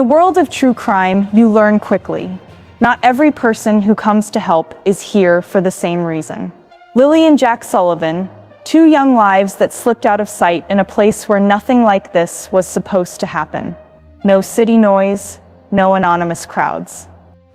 the world of true crime, you learn quickly. Not every person who comes to help is here for the same reason. Lily and Jack Sullivan, two young lives that slipped out of sight in a place where nothing like this was supposed to happen. No city noise, no anonymous crowds.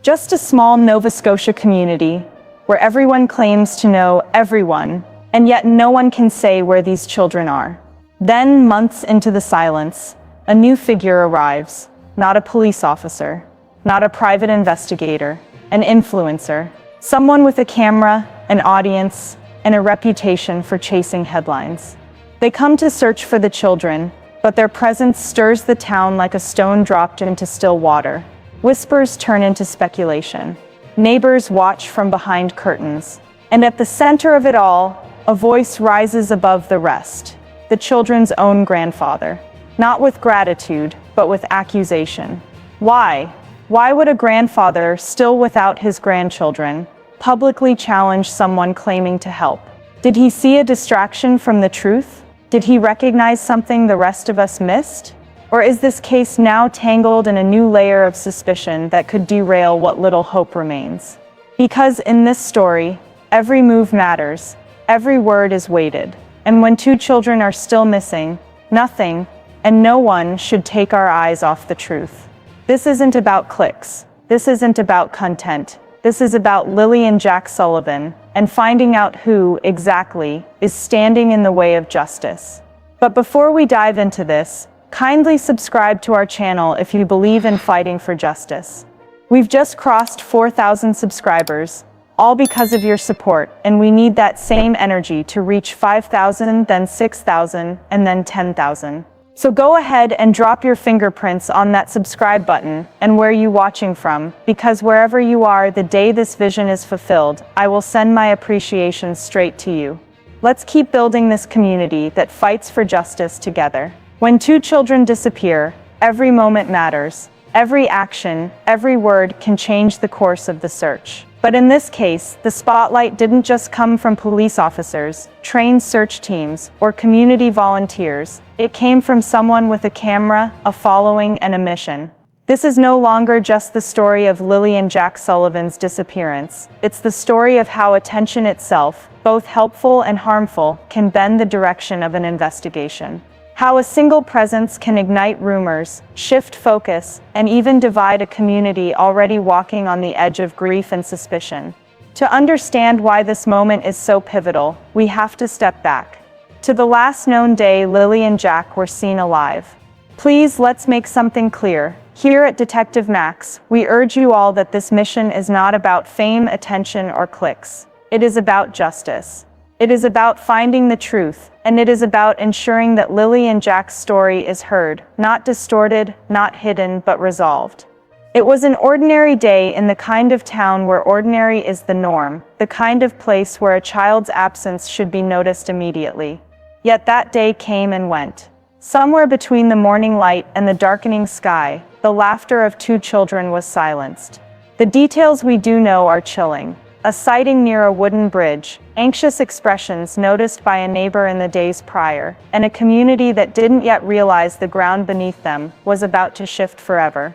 Just a small Nova Scotia community where everyone claims to know everyone, and yet no one can say where these children are. Then, months into the silence, a new figure arrives. Not a police officer, not a private investigator, an influencer. Someone with a camera, an audience, and a reputation for chasing headlines. They come to search for the children, but their presence stirs the town like a stone dropped into still water. Whispers turn into speculation. Neighbors watch from behind curtains. And at the center of it all, a voice rises above the rest. The children's own grandfather. Not with gratitude, but with accusation. Why? Why would a grandfather, still without his grandchildren, publicly challenge someone claiming to help? Did he see a distraction from the truth? Did he recognize something the rest of us missed? Or is this case now tangled in a new layer of suspicion that could derail what little hope remains? Because in this story, every move matters, every word is weighted, and when two children are still missing, nothing and no one should take our eyes off the truth. This isn't about clicks. This isn't about content. This is about Lily and Jack Sullivan and finding out who, exactly, is standing in the way of justice. But before we dive into this, kindly subscribe to our channel if you believe in fighting for justice. We've just crossed 4,000 subscribers, all because of your support, and we need that same energy to reach 5,000, then 6,000, and then 10,000. So go ahead and drop your fingerprints on that subscribe button and where you watching from, because wherever you are the day this vision is fulfilled, I will send my appreciation straight to you. Let's keep building this community that fights for justice together. When two children disappear, every moment matters. Every action, every word can change the course of the search. But in this case, the spotlight didn't just come from police officers, trained search teams, or community volunteers. It came from someone with a camera, a following, and a mission. This is no longer just the story of Lily and Jack Sullivan's disappearance. It's the story of how attention itself, both helpful and harmful, can bend the direction of an investigation. How a single presence can ignite rumors, shift focus, and even divide a community already walking on the edge of grief and suspicion. To understand why this moment is so pivotal, we have to step back. To the last known day Lily and Jack were seen alive. Please, let's make something clear. Here at Detective Max, we urge you all that this mission is not about fame, attention, or clicks. It is about justice. It is about finding the truth, and it is about ensuring that Lily and Jack's story is heard, not distorted, not hidden, but resolved. It was an ordinary day in the kind of town where ordinary is the norm, the kind of place where a child's absence should be noticed immediately. Yet that day came and went. Somewhere between the morning light and the darkening sky, the laughter of two children was silenced. The details we do know are chilling. A sighting near a wooden bridge, anxious expressions noticed by a neighbor in the days prior, and a community that didn't yet realize the ground beneath them was about to shift forever.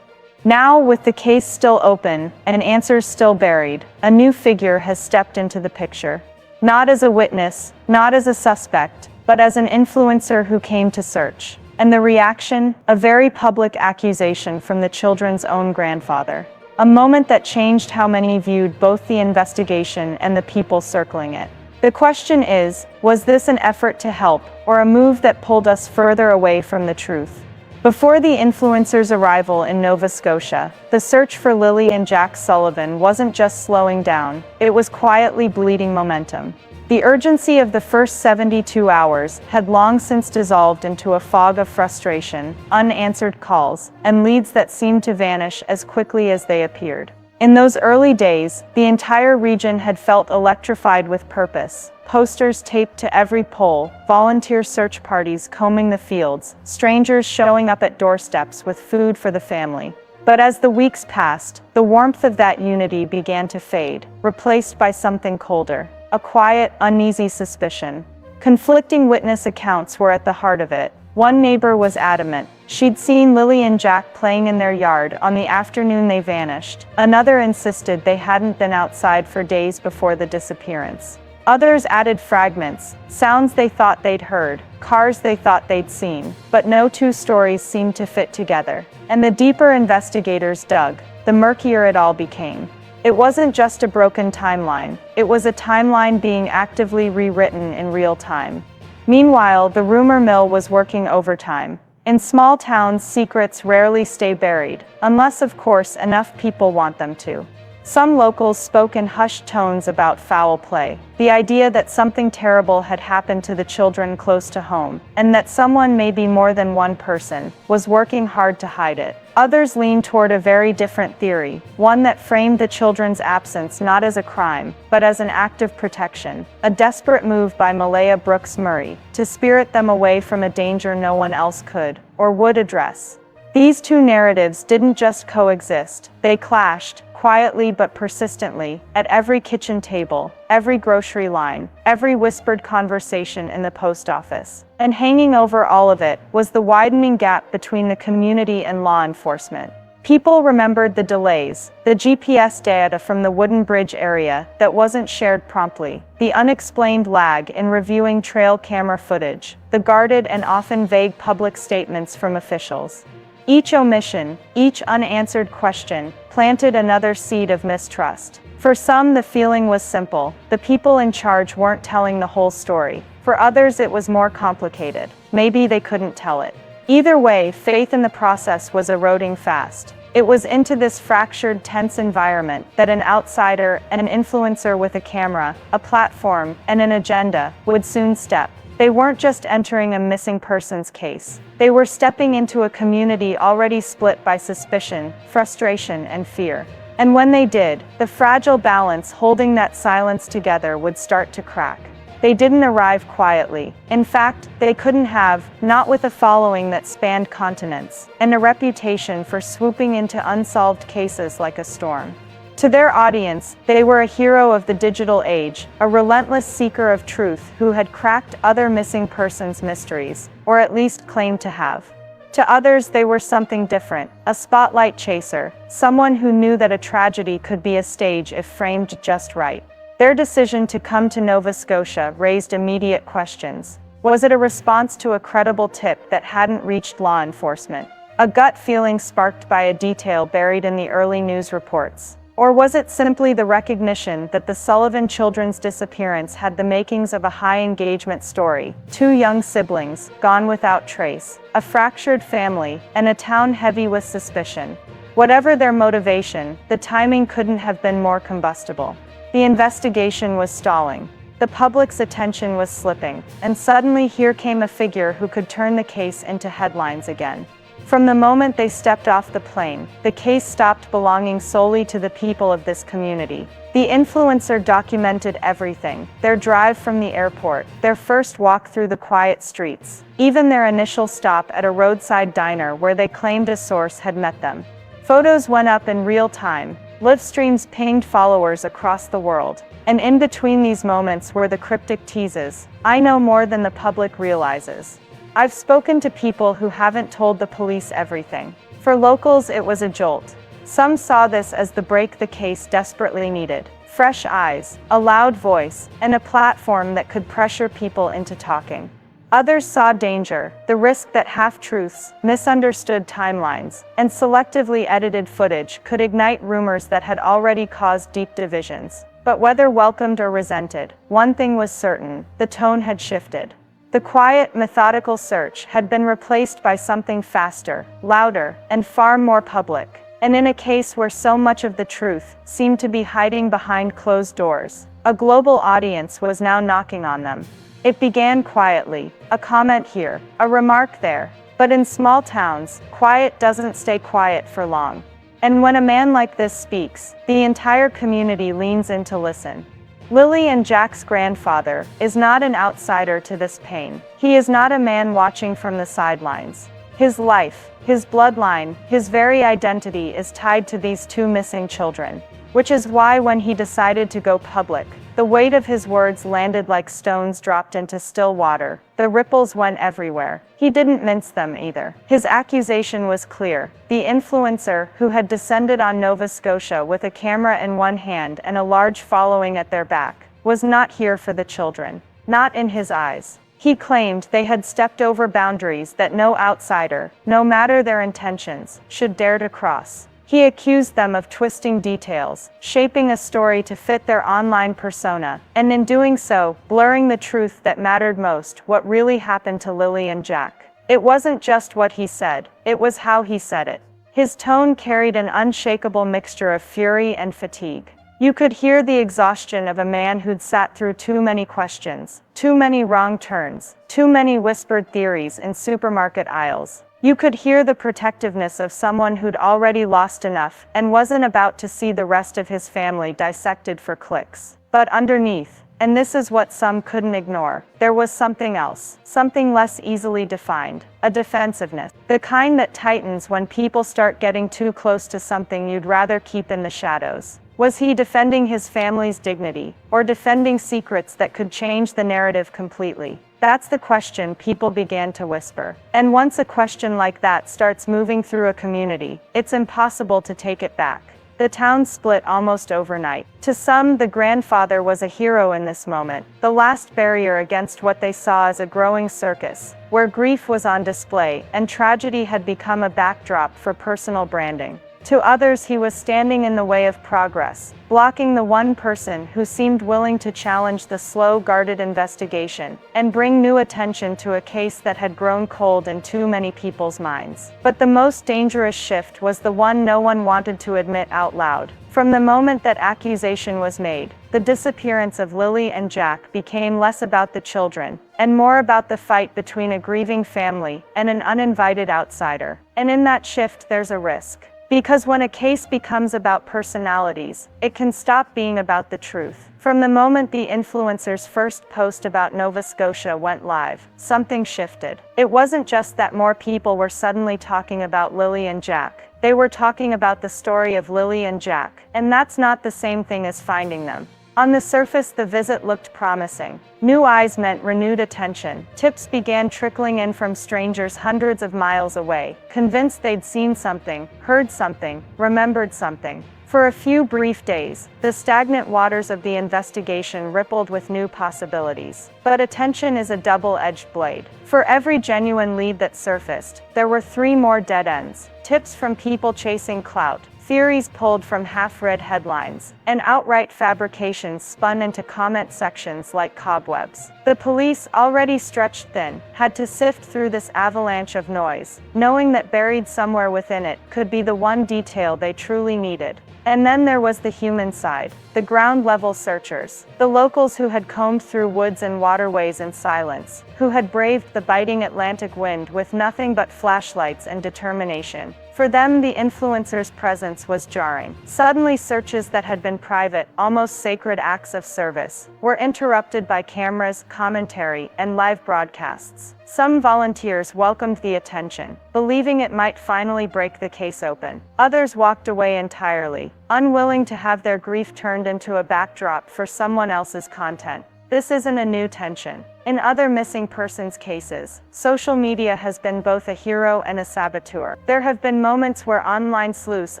Now, with the case still open and answers still buried, a new figure has stepped into the picture. Not as a witness, not as a suspect, but as an influencer who came to search. And the reaction? A very public accusation from the children's own grandfather. A moment that changed how many viewed both the investigation and the people circling it. The question is, was this an effort to help, or a move that pulled us further away from the truth? Before the influencer's arrival in Nova Scotia, the search for Lily and Jack Sullivan wasn't just slowing down, it was quietly bleeding momentum. The urgency of the first 72 hours had long since dissolved into a fog of frustration, unanswered calls, and leads that seemed to vanish as quickly as they appeared. In those early days, the entire region had felt electrified with purpose. Posters taped to every pole, volunteer search parties combing the fields, strangers showing up at doorsteps with food for the family. But as the weeks passed, the warmth of that unity began to fade, replaced by something colder. A quiet, uneasy suspicion. Conflicting witness accounts were at the heart of it. One neighbor was adamant, She'd seen Lily and Jack playing in their yard on the afternoon they vanished. Another insisted they hadn't been outside for days before the disappearance. Others added fragments, sounds they thought they'd heard, cars they thought they'd seen, but no two stories seemed to fit together. And the deeper investigators dug, the murkier it all became. It wasn't just a broken timeline, it was a timeline being actively rewritten in real time. Meanwhile, the rumor mill was working overtime. In small towns, secrets rarely stay buried, unless of course enough people want them to. Some locals spoke in hushed tones about foul play, the idea that something terrible had happened to the children close to home, and that someone, maybe more than one person, was working hard to hide it. Others leaned toward a very different theory, one that framed the children's absence not as a crime, but as an act of protection, a desperate move by Malia Brooks Murray to spirit them away from a danger no one else could, or would address. These two narratives didn't just coexist, they clashed, quietly but persistently, at every kitchen table, every grocery line, every whispered conversation in the post office. And hanging over all of it was the widening gap between the community and law enforcement. People remembered the delays, the GPS data from the Wooden Bridge area that wasn't shared promptly, the unexplained lag in reviewing trail camera footage, the guarded and often vague public statements from officials. Each omission, each unanswered question, planted another seed of mistrust. For some, the feeling was simple: the people in charge weren't telling the whole story. For others, it was more complicated. Maybe they couldn't tell it. Either way, faith in the process was eroding fast. It was into this fractured, tense environment that an outsider, an influencer with a camera, a platform, and an agenda would soon step. They weren't just entering a missing persons case. They were stepping into a community already split by suspicion, frustration, and fear. And when they did, the fragile balance holding that silence together would start to crack. They didn't arrive quietly. In fact, they couldn't have, not with a following that spanned continents, and a reputation for swooping into unsolved cases like a storm. To their audience, they were a hero of the digital age, a relentless seeker of truth who had cracked other missing persons mysteries, or at least claimed to have. To others, they were something different, a spotlight chaser, someone who knew that a tragedy could be a stage if framed just right. Their decision to come to Nova Scotia raised immediate questions. Was it a response to a credible tip that hadn't reached law enforcement? A gut feeling sparked by a detail buried in the early news reports? Or was it simply the recognition that the Sullivan children's disappearance had the makings of a high-engagement story? Two young siblings, gone without trace, a fractured family, and a town heavy with suspicion. Whatever their motivation, the timing couldn't have been more combustible. The investigation was stalling. The public's attention was slipping, and suddenly here came a figure who could turn the case into headlines again. From the moment they stepped off the plane, the case stopped belonging solely to the people of this community. The influencer documented everything: their drive from the airport, their first walk through the quiet streets, even their initial stop at a roadside diner where they claimed a source had met them. Photos went up in real time, live streams pinged followers across the world, and in between these moments were the cryptic teases: "I know more than the public realizes." I've spoken to people who haven't told the police everything. For locals, it was a jolt. Some saw this as the break the case desperately needed: fresh eyes, a loud voice, and a platform that could pressure people into talking. Others saw danger, the risk that half-truths, misunderstood timelines, and selectively edited footage could ignite rumors that had already caused deep divisions. But whether welcomed or resented, one thing was certain: the tone had shifted. The quiet, methodical search had been replaced by something faster, louder, and far more public. And in a case where so much of the truth seemed to be hiding behind closed doors, a global audience was now knocking on them. It began quietly, a comment here, a remark there. But in small towns, quiet doesn't stay quiet for long. And when a man like this speaks, the entire community leans in to listen. Lily and Jack's grandfather is not an outsider to this pain. He is not a man watching from the sidelines. His life, his bloodline, his very identity is tied to these two missing children. Which is why when he decided to go public, The weight of his words landed like stones dropped into still water. The ripples went everywhere. He didn't mince them either. His accusation was clear. The influencer, who had descended on Nova Scotia with a camera in one hand and a large following at their back, was not here for the children. Not in his eyes. He claimed they had stepped over boundaries that no outsider, no matter their intentions, should dare to cross. He accused them of twisting details, shaping a story to fit their online persona, and in doing so, blurring the truth that mattered most, what really happened to Lily and Jack. It wasn't just what he said, it was how he said it. His tone carried an unshakable mixture of fury and fatigue. You could hear the exhaustion of a man who'd sat through too many questions, too many wrong turns, too many whispered theories in supermarket aisles. You could hear the protectiveness of someone who'd already lost enough and wasn't about to see the rest of his family dissected for clicks. But underneath, and this is what some couldn't ignore, there was something else, something less easily defined, a defensiveness. The kind that tightens when people start getting too close to something you'd rather keep in the shadows. Was he defending his family's dignity, or defending secrets that could change the narrative completely? That's the question people began to whisper. And once a question like that starts moving through a community, it's impossible to take it back. The town split almost overnight. To some, the grandfather was a hero in this moment, the last barrier against what they saw as a growing circus, where grief was on display and tragedy had become a backdrop for personal branding. To others, he was standing in the way of progress, blocking the one person who seemed willing to challenge the slow, guarded investigation and bring new attention to a case that had grown cold in too many people's minds. But the most dangerous shift was the one no one wanted to admit out loud. From the moment that accusation was made, the disappearance of Lily and Jack became less about the children and more about the fight between a grieving family and an uninvited outsider. And in that shift, there's a risk. Because when a case becomes about personalities, it can stop being about the truth. From the moment the influencer's first post about Nova Scotia went live, something shifted. It wasn't just that more people were suddenly talking about Lily and Jack. They were talking about the story of Lily and Jack, and that's not the same thing as finding them. On the surface, the visit looked promising. New eyes meant renewed attention. Tips began trickling in from strangers hundreds of miles away, convinced they'd seen something, heard something, remembered something. For a few brief days, the stagnant waters of the investigation rippled with new possibilities. But attention is a double-edged blade. For every genuine lead that surfaced, there were 3 more dead ends. Tips from people chasing clout, theories pulled from half-read headlines, and outright fabrications spun into comment sections like cobwebs. The police, already stretched thin, had to sift through this avalanche of noise, knowing that buried somewhere within it could be the one detail they truly needed. And then there was the human side, the ground-level searchers, the locals who had combed through woods and waterways in silence, who had braved the biting Atlantic wind with nothing but flashlights and determination. For them, the influencer's presence was jarring. Suddenly, searches that had been private, almost sacred acts of service, were interrupted by cameras, commentary, and live broadcasts. Some volunteers welcomed the attention, believing it might finally break the case open. Others walked away entirely, unwilling to have their grief turned into a backdrop for someone else's content. This isn't a new tension. In other missing persons cases, social media has been both a hero and a saboteur. There have been moments where online sleuths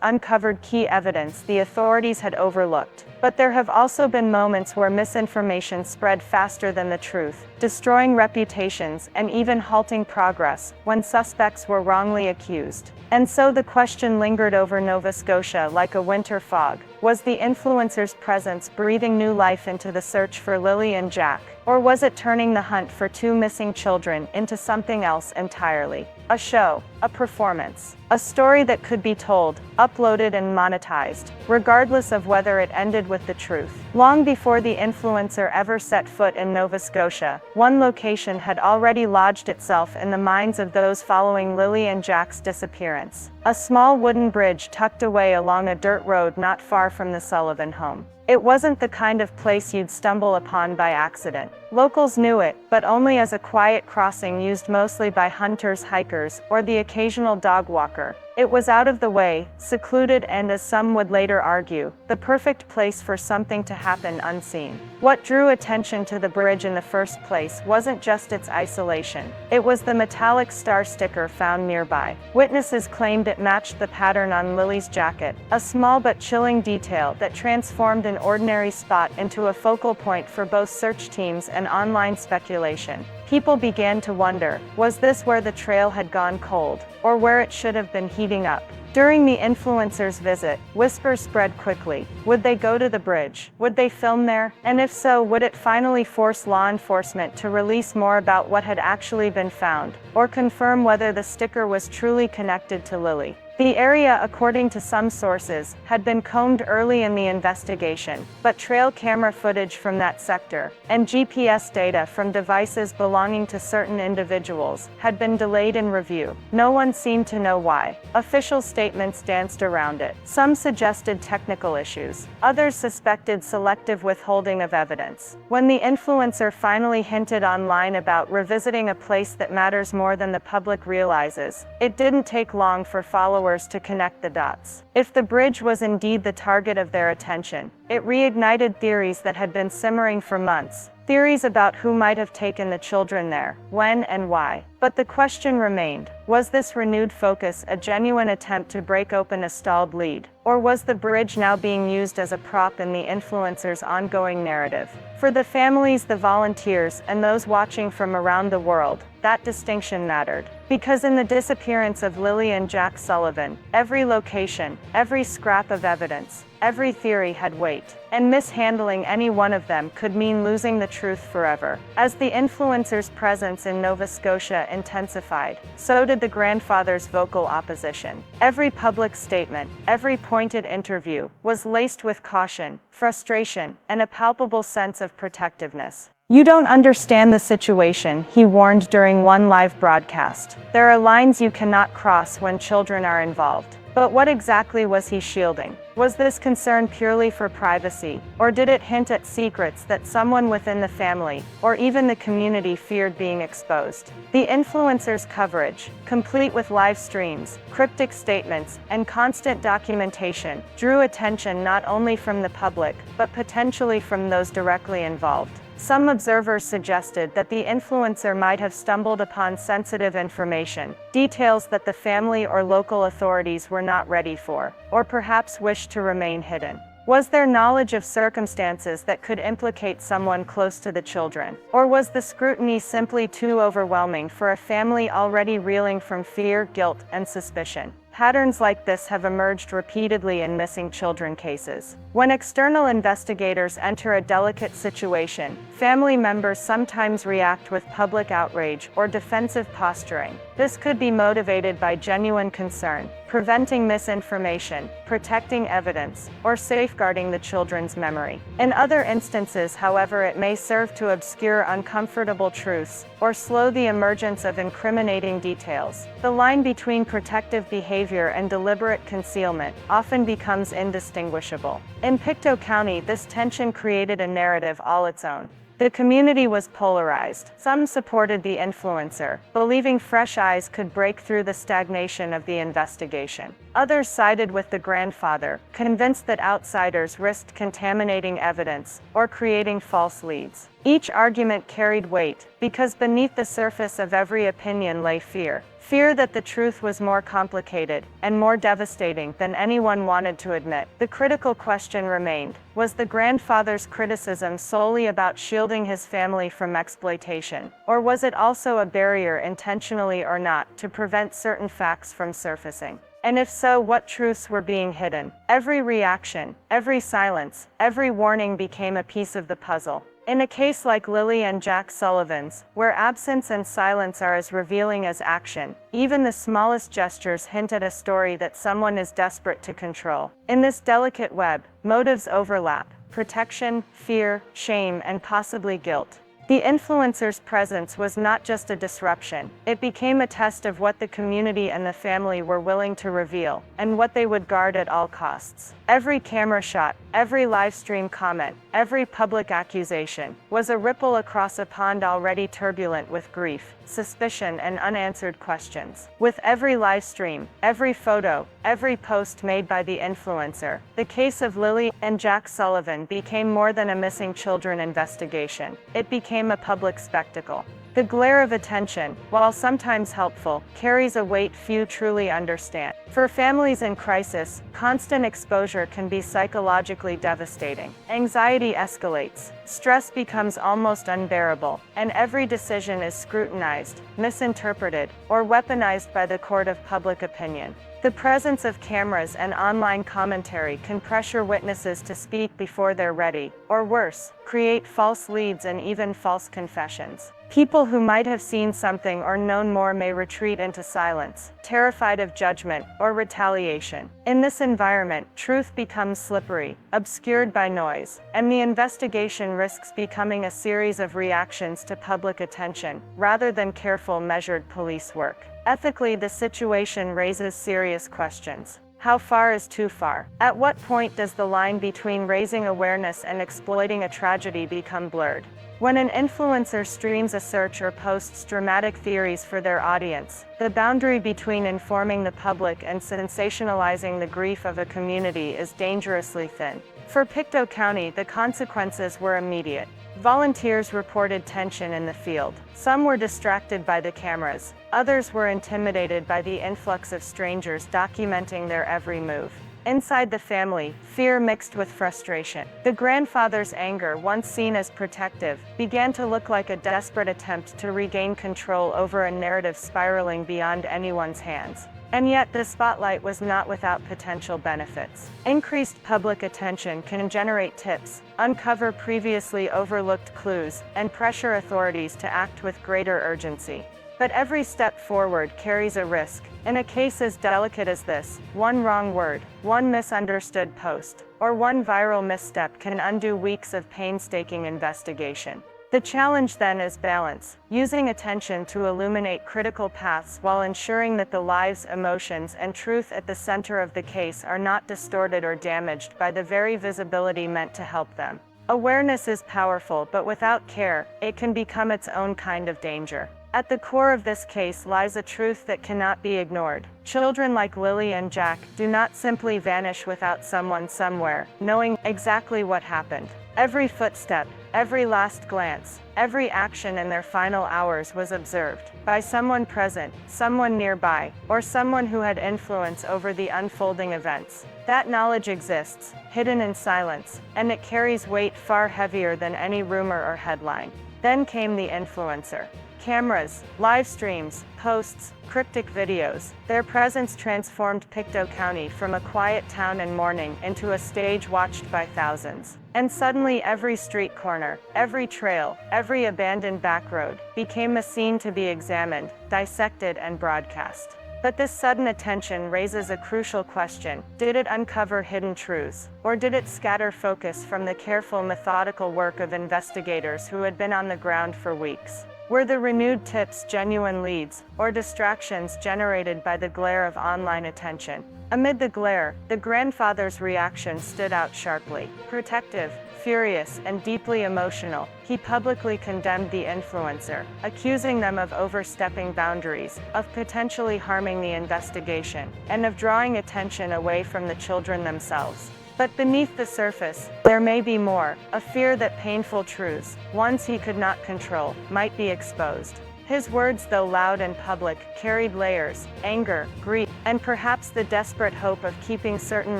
uncovered key evidence the authorities had overlooked. But there have also been moments where misinformation spread faster than the truth, destroying reputations and even halting progress when suspects were wrongly accused. And so the question lingered over Nova Scotia like a winter fog. Was the influencer's presence breathing new life into the search for Lily and Jack? Or was it turning the hunt for 2 missing children into something else entirely? A show, a performance, a story that could be told, uploaded and monetized, regardless of whether it ended with the truth. Long before the influencer ever set foot in Nova Scotia, one location had already lodged itself in the minds of those following Lily and Jack's disappearance. A small wooden bridge tucked away along a dirt road not far from the Sullivan home. It wasn't the kind of place you'd stumble upon by accident. Locals knew it, but only as a quiet crossing used mostly by hunters, hikers, or the occasional dog walker. It was out of the way, secluded, and, as some would later argue, the perfect place for something to happen unseen. What drew attention to the bridge in the first place wasn't just its isolation. It was the metallic star sticker found nearby. Witnesses claimed it matched the pattern on Lily's jacket, a small but chilling detail that transformed an ordinary spot into a focal point for both search teams and online speculation. People began to wonder, was this where the trail had gone cold, or where it should have been heating up? During the influencer's visit, whispers spread quickly. Would they go to the bridge? Would they film there? And if so, would it finally force law enforcement to release more about what had actually been found, or confirm whether the sticker was truly connected to Lily? The area, according to some sources, had been combed early in the investigation, but trail camera footage from that sector, and GPS data from devices belonging to certain individuals, had been delayed in review. No one seemed to know why. Official statements danced around it. Some suggested technical issues. Others suspected selective withholding of evidence. When the influencer finally hinted online about revisiting a place that matters more than the public realizes, it didn't take long for followers to connect the dots. If the bridge was indeed the target of their attention, it reignited theories that had been simmering for months. Theories about who might have taken the children there, when, and why. But the question remained, was this renewed focus a genuine attempt to break open a stalled lead? Or was the bridge now being used as a prop in the influencer's ongoing narrative? For the families, the volunteers, and those watching from around the world, that distinction mattered. Because in the disappearance of Lily and Jack Sullivan, every location, every scrap of evidence, every theory had weight, and mishandling any one of them could mean losing the truth forever. As the influencer's presence in Nova Scotia intensified, so did the grandfather's vocal opposition. Every public statement, every pointed interview, was laced with caution, frustration, and a palpable sense of protectiveness. "You don't understand the situation," he warned during one live broadcast. "There are lines you cannot cross when children are involved." But what exactly was he shielding? Was this concern purely for privacy, or did it hint at secrets that someone within the family, or even the community, feared being exposed? The influencer's coverage, complete with live streams, cryptic statements, and constant documentation, drew attention not only from the public, but potentially from those directly involved. Some observers suggested that the influencer might have stumbled upon sensitive information, details that the family or local authorities were not ready for, or perhaps wished to remain hidden. Was there knowledge of circumstances that could implicate someone close to the children? Or was the scrutiny simply too overwhelming for a family already reeling from fear, guilt, and suspicion? Patterns like this have emerged repeatedly in missing children cases. When external investigators enter a delicate situation, family members sometimes react with public outrage or defensive posturing. This could be motivated by genuine concern, preventing misinformation, protecting evidence, or safeguarding the children's memory. In other instances, however, it may serve to obscure uncomfortable truths or slow the emergence of incriminating details. The line between protective behavior and deliberate concealment often becomes indistinguishable. In Pictou County, this tension created a narrative all its own. The community was polarized. Some supported the influencer, believing fresh eyes could break through the stagnation of the investigation. Others sided with the grandfather, convinced that outsiders risked contaminating evidence or creating false leads. Each argument carried weight, because beneath the surface of every opinion lay fear. Fear that the truth was more complicated and more devastating than anyone wanted to admit. The critical question remained, was the grandfather's criticism solely about shielding his family from exploitation? Or was it also a barrier, intentionally or not, to prevent certain facts from surfacing? And if so, what truths were being hidden? Every reaction, every silence, every warning became a piece of the puzzle. In a case like Lily and Jack Sullivan's, where absence and silence are as revealing as action, even the smallest gestures hint at a story that someone is desperate to control. In this delicate web, motives overlap: protection, fear, shame, and possibly guilt. The influencer's presence was not just a disruption, it became a test of what the community and the family were willing to reveal, and what they would guard at all costs. Every camera shot, every live stream comment, every public accusation, was a ripple across a pond already turbulent with grief, suspicion, and unanswered questions. With every live stream, every photo, every post made by the influencer, the case of Lily and Jack Sullivan became more than a missing children investigation. It became a public spectacle. The glare of attention, while sometimes helpful, carries a weight few truly understand. For families in crisis, constant exposure can be psychologically devastating. Anxiety escalates, stress becomes almost unbearable, and every decision is scrutinized, misinterpreted, or weaponized by the court of public opinion. The presence of cameras and online commentary can pressure witnesses to speak before they're ready, or worse, create false leads and even false confessions. People who might have seen something or known more may retreat into silence, terrified of judgment or retaliation. In this environment, truth becomes slippery, obscured by noise, and the investigation risks becoming a series of reactions to public attention, rather than careful, measured police work. Ethically, the situation raises serious questions. How far is too far? At what point does the line between raising awareness and exploiting a tragedy become blurred? When an influencer streams a search or posts dramatic theories for their audience, the boundary between informing the public and sensationalizing the grief of a community is dangerously thin. For Pictou County, the consequences were immediate. Volunteers reported tension in the field. Some were distracted by the cameras. Others were intimidated by the influx of strangers documenting their every move. Inside the family, fear mixed with frustration. The grandfather's anger, once seen as protective, began to look like a desperate attempt to regain control over a narrative spiraling beyond anyone's hands. And yet, the spotlight was not without potential benefits. Increased public attention can generate tips, uncover previously overlooked clues, and pressure authorities to act with greater urgency. But every step forward carries a risk. In a case as delicate as this, one wrong word, one misunderstood post, or one viral misstep can undo weeks of painstaking investigation. The challenge then is balance, using attention to illuminate critical paths while ensuring that the lives, emotions, and truth at the center of the case are not distorted or damaged by the very visibility meant to help them. Awareness is powerful, but without care, it can become its own kind of danger. At the core of this case lies a truth that cannot be ignored. Children like Lily and Jack do not simply vanish without someone somewhere knowing exactly what happened. Every footstep, every last glance, every action in their final hours was observed by someone present, someone nearby, or someone who had influence over the unfolding events. That knowledge exists, hidden in silence, and it carries weight far heavier than any rumor or headline. Then came the influencer. Cameras, live streams, posts, cryptic videos. Their presence transformed Pictou County from a quiet town in mourning into a stage watched by thousands. And suddenly every street corner, every trail, every abandoned back road became a scene to be examined, dissected, and broadcast. But this sudden attention raises a crucial question. Did it uncover hidden truths? Or did it scatter focus from the careful, methodical work of investigators who had been on the ground for weeks? Were the renewed tips genuine leads, or distractions generated by the glare of online attention? Amid the glare, the grandfather's reaction stood out sharply. Protective, furious, and deeply emotional, he publicly condemned the influencer, accusing them of overstepping boundaries, of potentially harming the investigation, and of drawing attention away from the children themselves. But beneath the surface, there may be more, a fear that painful truths, ones he could not control, might be exposed. His words, though loud and public, carried layers: anger, grief, and perhaps the desperate hope of keeping certain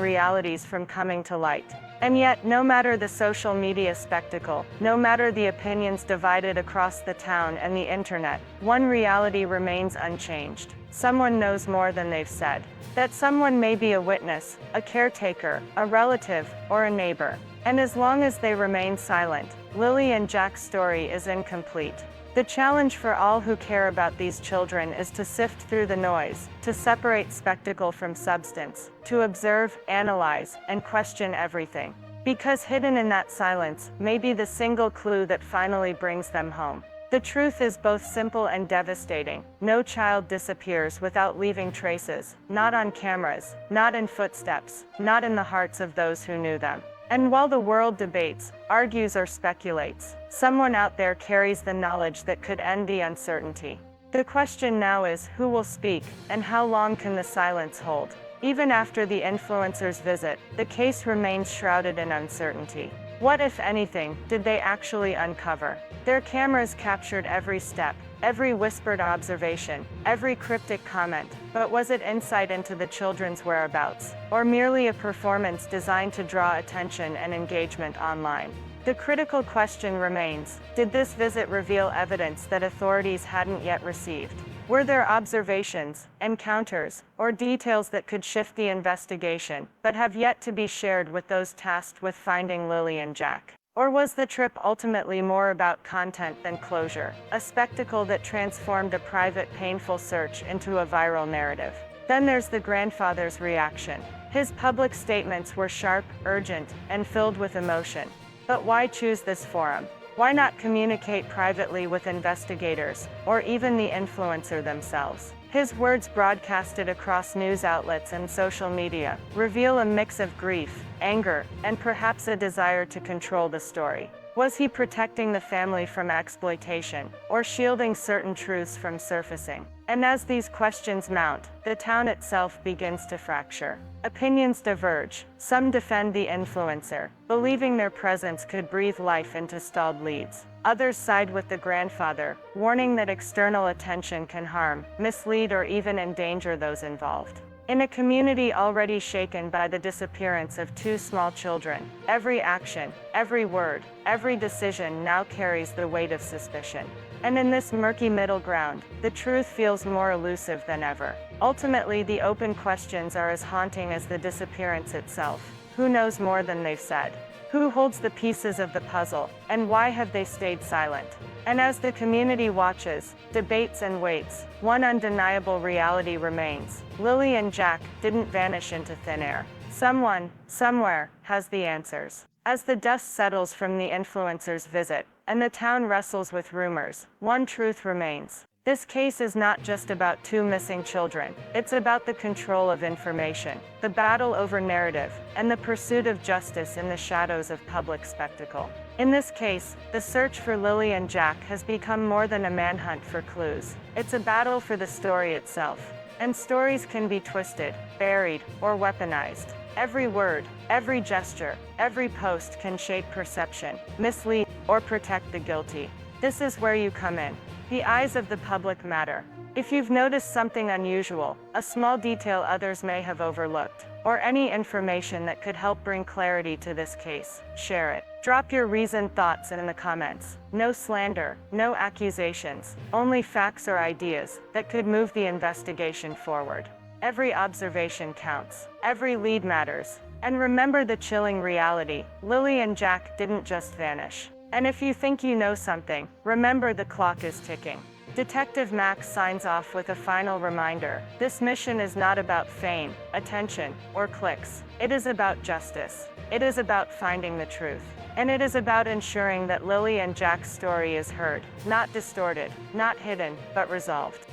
realities from coming to light. And yet, no matter the social media spectacle, no matter the opinions divided across the town and the internet, one reality remains unchanged. Someone knows more than they've said. That someone may be a witness, a caretaker, a relative, or a neighbor. And as long as they remain silent, Lily and Jack's story is incomplete. The challenge for all who care about these children is to sift through the noise, to separate spectacle from substance, to observe, analyze, and question everything. Because hidden in that silence may be the single clue that finally brings them home. The truth is both simple and devastating. No child disappears without leaving traces, not on cameras, not in footsteps, not in the hearts of those who knew them. And while the world debates, argues or speculates, someone out there carries the knowledge that could end the uncertainty. The question now is, who will speak, and how long can the silence hold? Even after the influencer's visit, the case remains shrouded in uncertainty. What, if anything, did they actually uncover? Their cameras captured every step, every whispered observation, every cryptic comment, but was it insight into the children's whereabouts, or merely a performance designed to draw attention and engagement online? The critical question remains, did this visit reveal evidence that authorities hadn't yet received? Were there observations, encounters, or details that could shift the investigation, but have yet to be shared with those tasked with finding Lily and Jack? Or was the trip ultimately more about content than closure, a spectacle that transformed a private, painful search into a viral narrative? Then there's the grandfather's reaction. His public statements were sharp, urgent, and filled with emotion. But why choose this forum? Why not communicate privately with investigators, or even the influencer themselves? His words broadcasted across news outlets and social media reveal a mix of grief, anger, and perhaps a desire to control the story. Was he protecting the family from exploitation, or shielding certain truths from surfacing? And as these questions mount, the town itself begins to fracture. Opinions diverge. Some defend the influencer, believing their presence could breathe life into stalled leads. Others side with the grandfather, warning that external attention can harm, mislead, or even endanger those involved. In a community already shaken by the disappearance of two small children, every action, every word, every decision now carries the weight of suspicion. And in this murky middle ground, the truth feels more elusive than ever. Ultimately, the open questions are as haunting as the disappearance itself. Who knows more than they've said? Who holds the pieces of the puzzle, and why have they stayed silent? And as the community watches, debates, and waits, one undeniable reality remains. Lily and Jack didn't vanish into thin air. Someone, somewhere, has the answers. As the dust settles from the influencer's visit, and the town wrestles with rumors, one truth remains. This case is not just about two missing children. It's about the control of information, the battle over narrative, and the pursuit of justice in the shadows of public spectacle. In this case, the search for Lily and Jack has become more than a manhunt for clues. It's a battle for the story itself. And stories can be twisted, buried, or weaponized. Every word, every gesture, every post can shape perception, mislead, or protect the guilty. This is where you come in. The eyes of the public matter. If you've noticed something unusual, a small detail others may have overlooked, or any information that could help bring clarity to this case, share it. Drop your reasoned thoughts in the comments. No slander, no accusations, only facts or ideas that could move the investigation forward. Every observation counts. Every lead matters. And remember the chilling reality: Lily and Jack didn't just vanish. And if you think you know something, remember the clock is ticking. Detective Max signs off with a final reminder. This mission is not about fame, attention, or clicks. It is about justice. It is about finding the truth. And it is about ensuring that Lily and Jack's story is heard, not distorted, not hidden, but resolved.